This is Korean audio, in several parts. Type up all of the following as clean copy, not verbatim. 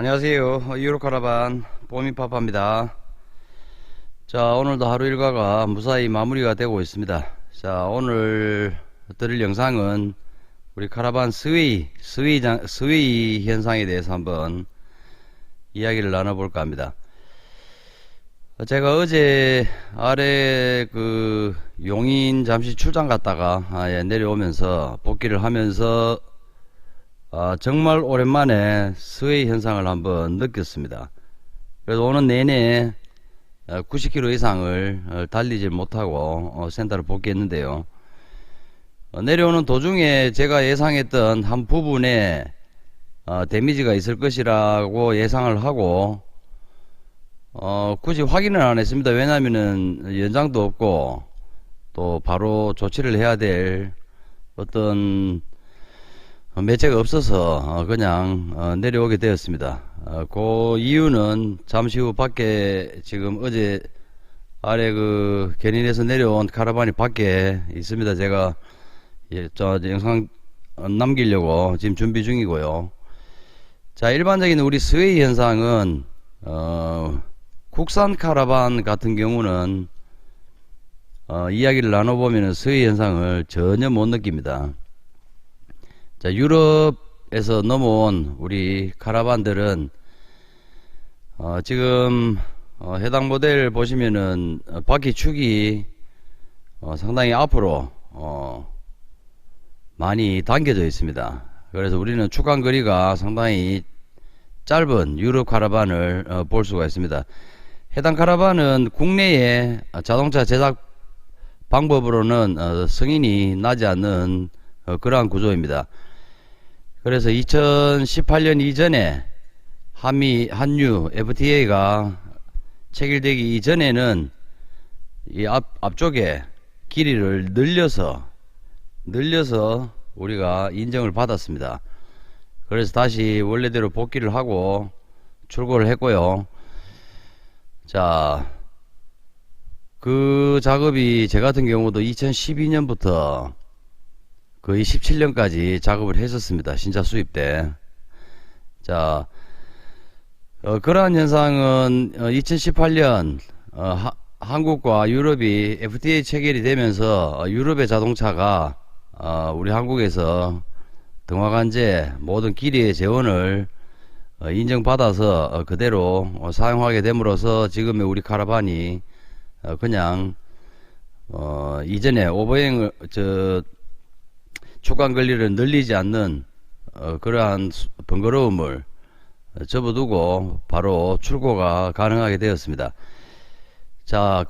안녕하세요. 유로카라반 뽀미파파입니다. 자, 오늘도 하루 일과가 무사히 마무리가 되고 있습니다. 자, 오늘 드릴 영상은 우리 카라반 스웨이 현상에 대해서 한번 이야기를 나눠볼까 합니다. 제가 어제 아래 용인 잠시 출장 갔다가 내려오면서 복귀를 하면서 정말 오랜만에 스웨이 현상을 한번 느꼈습니다. 그래서 오늘 내내 90km 이상을 달리지 못하고 센터를 복귀했는데요. 내려오는 도중에 제가 예상했던 한 부분에 데미지가 있을 것이라고 예상을 하고 굳이 확인을 안 했습니다. 왜냐하면은 연장도 없고 또 바로 조치를 해야 될 어떤 매체가 없어서 그냥 내려오게 되었습니다. 그 이유는 잠시 후 밖에 지금 어제 아래 견인에서 내려온 카라반이 밖에 있습니다. 제가 저 영상 남기려고 지금 준비 중이고요. 자, 일반적인 우리 스웨이 현상은 국산 카라반 같은 경우는 이야기를 나눠보면 스웨이 현상을 전혀 못 느낍니다. 자, 유럽에서 넘어온 우리 카라반들은 지금 해당 모델 보시면은 바퀴 축이 상당히 앞으로 많이 당겨져 있습니다. 그래서 우리는 축간 거리가 상당히 짧은 유럽 카라반을 볼 수가 있습니다. 해당 카라반은 국내에 자동차 제작 방법으로는 승인이 나지 않는 그러한 구조입니다. 그래서 2018년 이전에 한유 FTA가 체결되기 이전에는 이 앞쪽에 길이를 늘려서 우리가 인정을 받았습니다. 그래서 다시 원래대로 복귀를 하고 출고를 했고요. 자, 그 작업이 저 같은 경우도 2012년부터 거의 17년까지 작업을 했었습니다. 신차 수입 때. 자, 그러한 현상은 2018년 한국과 유럽이 FTA 체결이 되면서 유럽의 자동차가 우리 한국에서 등화관제 모든 길이의 재원을 인정받아서 그대로 사용하게 됨으로써 지금의 우리 카라반이 그냥 이전에 오버행을 축간 거리를 늘리지 않는 그러한 번거로움을 접어두고 바로 출고가 가능하게 되었습니다. 자,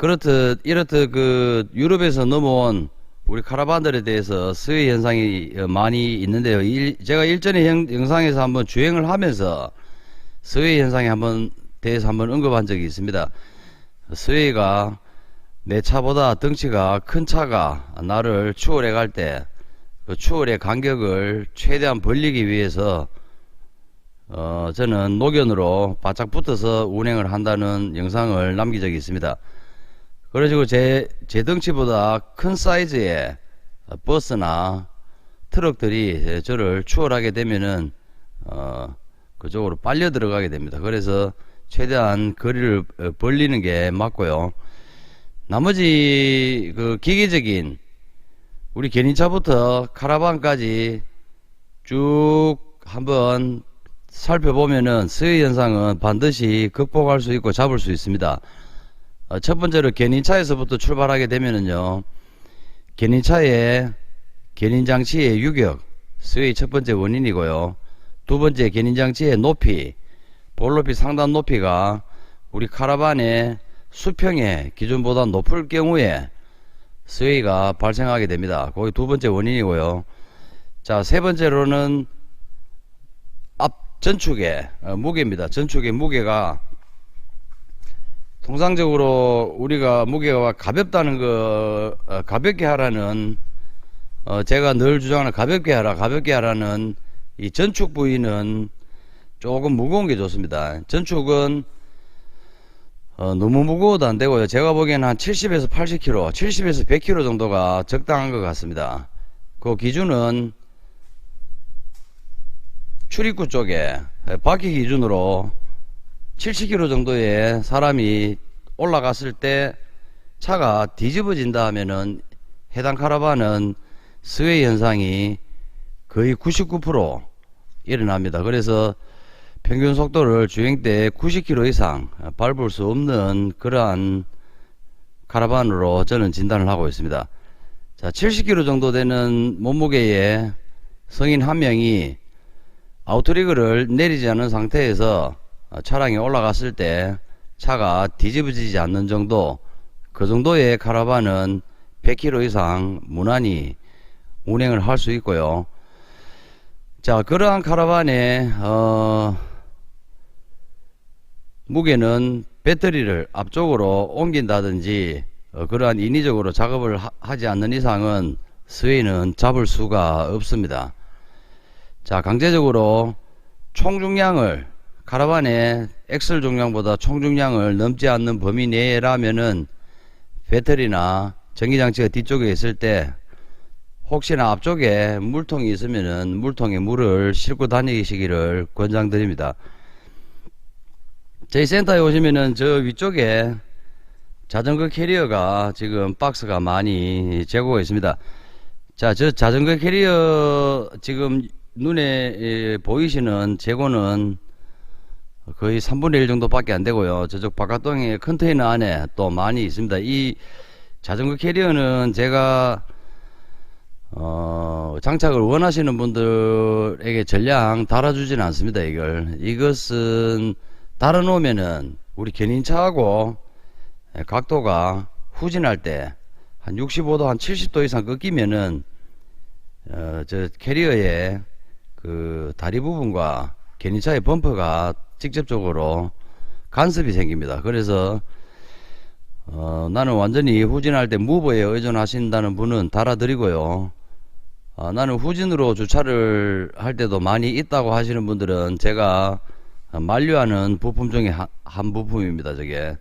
이렇듯 유럽에서 넘어온 우리 카라반들에 대해서 스웨이 현상이 많이 있는데요. 제가 일전에 영상에서 한번 주행을 하면서 스웨이 현상에 대해서 한번 언급한 적이 있습니다. 스웨이가 내 차보다 덩치가 큰 차가 나를 추월해 갈 때 그 추월의 간격을 최대한 벌리기 위해서 저는 노견으로 바짝 붙어서 운행을 한다는 영상을 남긴 적이 있습니다. 그래가지고 제 덩치보다 큰 사이즈의 버스나 트럭들이 저를 추월하게 되면은 그쪽으로 빨려 들어가게 됩니다. 그래서 최대한 거리를 벌리는 게 맞고요. 나머지 기계적인 우리 견인차부터 카라반까지 쭉 한번 살펴보면은 스웨이 현상은 반드시 극복할 수 있고 잡을 수 있습니다. 첫 번째로 견인차에서부터 출발하게 되면은요, 견인차의 견인장치의 유격, 스웨이 첫 번째 원인이고요. 두 번째, 견인장치의 높이, 볼높이 상단 높이가 우리 카라반의 수평의 기준보다 높을 경우에 스웨이가 발생하게 됩니다. 거기 두 번째 원인이고요. 자, 세 번째로는 앞 전축의 무게입니다. 전축의 무게가 통상적으로 우리가 무게가 가볍다는 가볍게 하라는 제가 늘 주장하는 가볍게 하라는 이 전축 부위는 조금 무거운 게 좋습니다. 전축은 너무 무거워도 안 되고요. 제가 보기에는 한 70에서 80kg, 70에서 100kg 정도가 적당한 것 같습니다. 그 기준은 출입구 쪽에 바퀴 기준으로 70km 정도의 사람이 올라갔을 때 차가 뒤집어진다 하면은 해당 카라반은 스웨이 현상이 거의 99% 일어납니다. 그래서 평균 속도를 주행 때 90km 이상 밟을 수 없는 그러한 카라반으로 저는 진단을 하고 있습니다. 자, 70kg 정도 되는 몸무게의 성인 한 명이 아우토리그를 내리지 않은 상태에서 차량에 올라갔을 때 차가 뒤집어지지 않는 정도, 그 정도의 카라반은 100km 이상 무난히 운행을 할 수 있고요. 자, 그러한 카라반의 무게는 배터리를 앞쪽으로 옮긴다든지 그러한 인위적으로 작업을 하지 않는 이상은 스웨이는 잡을 수가 없습니다. 자, 강제적으로 총중량을 카라반의 엑셀 중량보다 총중량을 넘지 않는 범위 내라면은 배터리나 전기장치가 뒤쪽에 있을 때 혹시나 앞쪽에 물통이 있으면은 물통에 물을 싣고 다니시기를 권장드립니다. 저희 센터에 오시면은 저 위쪽에 자전거 캐리어가 지금 박스가 많이 재고가 있습니다. 자, 저 자전거 캐리어 지금 눈에 보이시는 재고는 거의 3분의 1 정도밖에 안 되고요. 저쪽 바깥동에 컨테이너 안에 또 많이 있습니다. 이 자전거 캐리어는 제가 장착을 원하시는 분들에게 전량 달아주지는 않습니다. 이것은 달아놓으면은 우리 견인차하고 각도가 후진할 때 한 65도 한 70도 이상 꺾이면은 저 캐리어의 그 다리 부분과 견인차의 범퍼가 직접적으로 간섭이 생깁니다. 그래서 나는 완전히 후진할 때 무버에 의존하신다는 분은 달아드리고요. 나는 후진으로 주차를 할 때도 많이 있다고 하시는 분들은 제가 만류하는 부품 중에 한 부품입니다. 저게.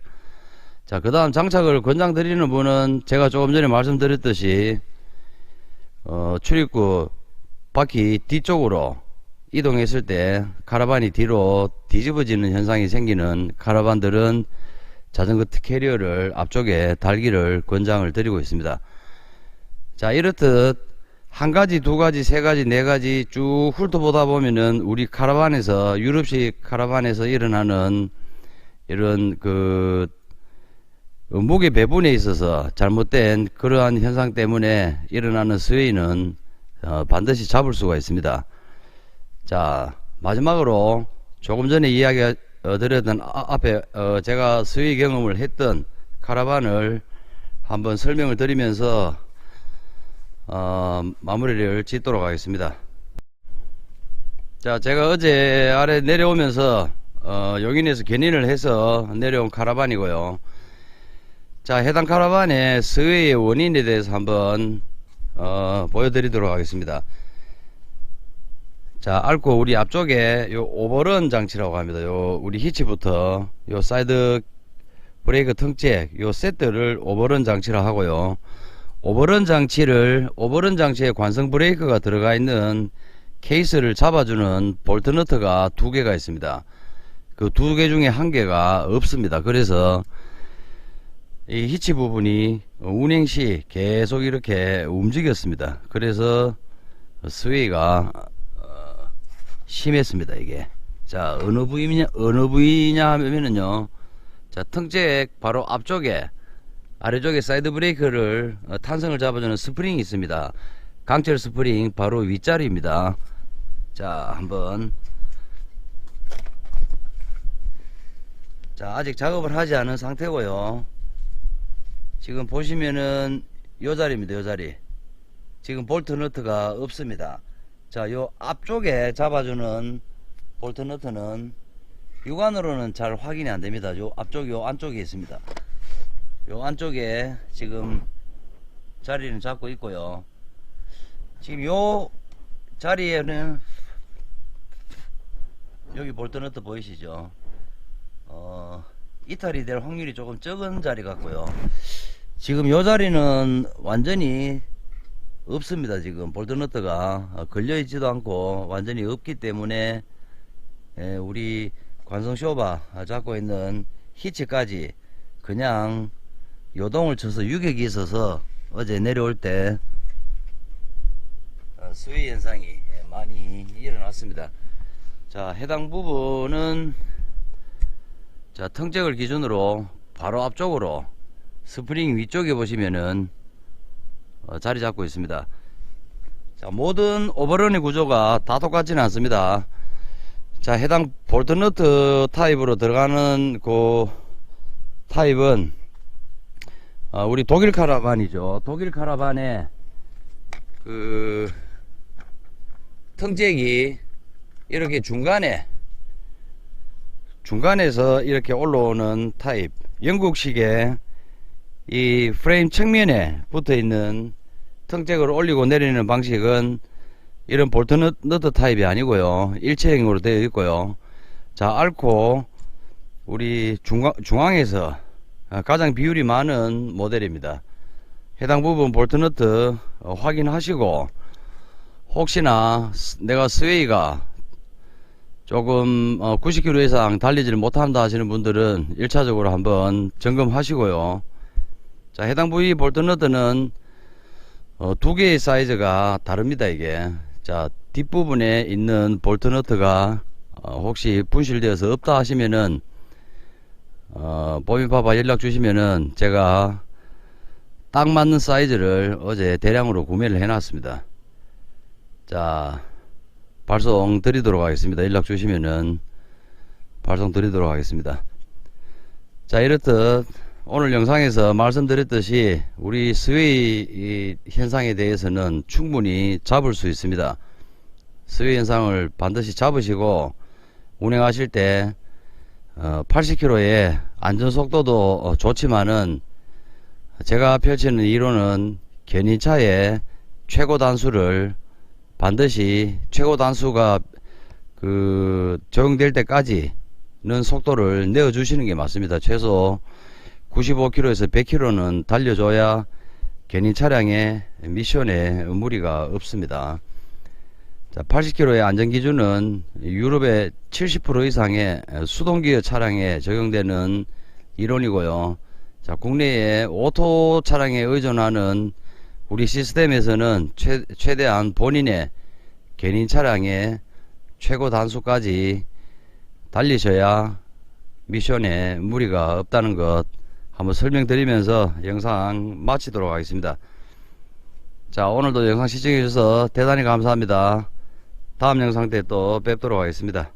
자, 그 다음 장착을 권장드리는 분은 제가 조금 전에 말씀드렸듯이 출입구 바퀴 뒤쪽으로 이동했을 때 카라반이 뒤로 뒤집어지는 현상이 생기는 카라반들은 자전거 캐리어를 앞쪽에 달기를 권장을 드리고 있습니다. 자, 이렇듯 한 가지, 두 가지, 세 가지, 네 가지 쭉 훑어보다 보면은 우리 카라반에서, 유럽식 카라반에서 일어나는 이런 그 무게 배분에 있어서 잘못된 그러한 현상 때문에 일어나는 스웨이는 반드시 잡을 수가 있습니다. 자, 마지막으로 조금 전에 이야기 드렸던 앞에 제가 스웨이 경험을 했던 카라반을 한번 설명을 드리면서 마무리를 짓도록 하겠습니다. 자, 제가 어제 아래 내려오면서 용인에서 견인을 해서 내려온 카라반이고요. 자, 해당 카라반의 스웨이의 원인에 대해서 한번 보여드리도록 하겠습니다. 자, 앓고 우리 앞쪽에 요 오버런 장치라고 합니다. 요 우리 히치부터 요 사이드 브레이크 통째 요 세트를 오버런 장치라 하고요. 오버런 장치에 관성 브레이크가 들어가 있는 케이스를 잡아주는 볼트 너트가 두 개가 있습니다. 그 두 개 중에 한 개가 없습니다. 그래서 이 히치 부분이 운행 시 계속 이렇게 움직였습니다. 그래서 스웨이가 심했습니다. 이게. 자, 어느 부위냐 하면은요, 자, 통잭 바로 앞쪽에 아래쪽에 사이드 브레이크를 탄성을 잡아주는 스프링이 있습니다. 강철 스프링 바로 윗자리입니다. 자, 한번. 자, 아직 작업을 하지 않은 상태고요. 지금 보시면은 요 자리입니다. 요 자리. 지금 볼트 너트가 없습니다. 자, 요 앞쪽에 잡아주는 볼트 너트는 육안으로는 잘 확인이 안 됩니다. 요 앞쪽, 요 안쪽에 있습니다. 요 안쪽에 지금 자리는 잡고 있고요. 지금 요 자리에는 여기 볼트 너트 보이시죠? 이탈이 될 확률이 조금 적은 자리 같고요. 지금 요 자리는 완전히 없습니다. 지금 볼트너트가 걸려 있지도 않고 완전히 없기 때문에 우리 관성 쇼바 잡고 있는 히치까지 그냥 요동을 쳐서 유격이 있어서 어제 내려올 때 스웨이 현상이 많이 일어났습니다. 자, 해당 부분은 자, 텅잭을 기준으로 바로 앞쪽으로 스프링 위쪽에 보시면은 자리 잡고 있습니다. 자, 모든 오버런의 구조가 다 똑같지는 않습니다. 자, 해당 볼트너트 타입으로 들어가는 그 타입은 우리 독일 카라반이죠. 독일 카라반에 그 텅잭이 이렇게 중간에서 이렇게 올라오는 타입, 영국식의 이 프레임 측면에 붙어 있는 텅잭을 올리고 내리는 방식은 이런 볼트너트 타입이 아니고요, 일체형으로 되어 있고요. 자, 앓고 우리 중앙에서 가장 비율이 많은 모델입니다. 해당 부분 볼트너트 확인하시고, 혹시나 내가 스웨이가 조금 90km 이상 달리지를 못한다 하시는 분들은 1차적으로 한번 점검하시고요. 자, 해당 부위 볼트너트는 두 개의 사이즈가 다릅니다. 이게 자, 뒷부분에 있는 볼트너트가 혹시 분실되어서 없다 하시면은 보미파파 연락 주시면은 제가 딱 맞는 사이즈를 어제 대량으로 구매를 해 놨습니다. 자, 발송 드리도록 하겠습니다. 연락 주시면은 발송 드리도록 하겠습니다. 자, 이렇듯 오늘 영상에서 말씀드렸듯이 우리 스웨이 현상에 대해서는 충분히 잡을 수 있습니다. 스웨이 현상을 반드시 잡으시고 운행하실 때 80km의 안전속도도 좋지만은 제가 펼치는 이론은 견인차의 최고 단수를 반드시 최고 단수가 적용될 때까지는 속도를 내어 주시는 게 맞습니다. 최소 95km에서 100km는 달려줘야 견인 차량의 미션에 무리가 없습니다. 자, 80km의 안전기준은 유럽의 70% 이상의 수동기어 차량에 적용되는 이론이고요. 자, 국내의 오토 차량에 의존하는 우리 시스템에서는 최대한 본인의 견인 차량의 최고 단수까지 달리셔야 미션에 무리가 없다는 것 한번 설명드리면서 영상 마치도록 하겠습니다. 자, 오늘도 영상 시청해 주셔서 대단히 감사합니다. 다음 영상 때 또 뵙도록 하겠습니다.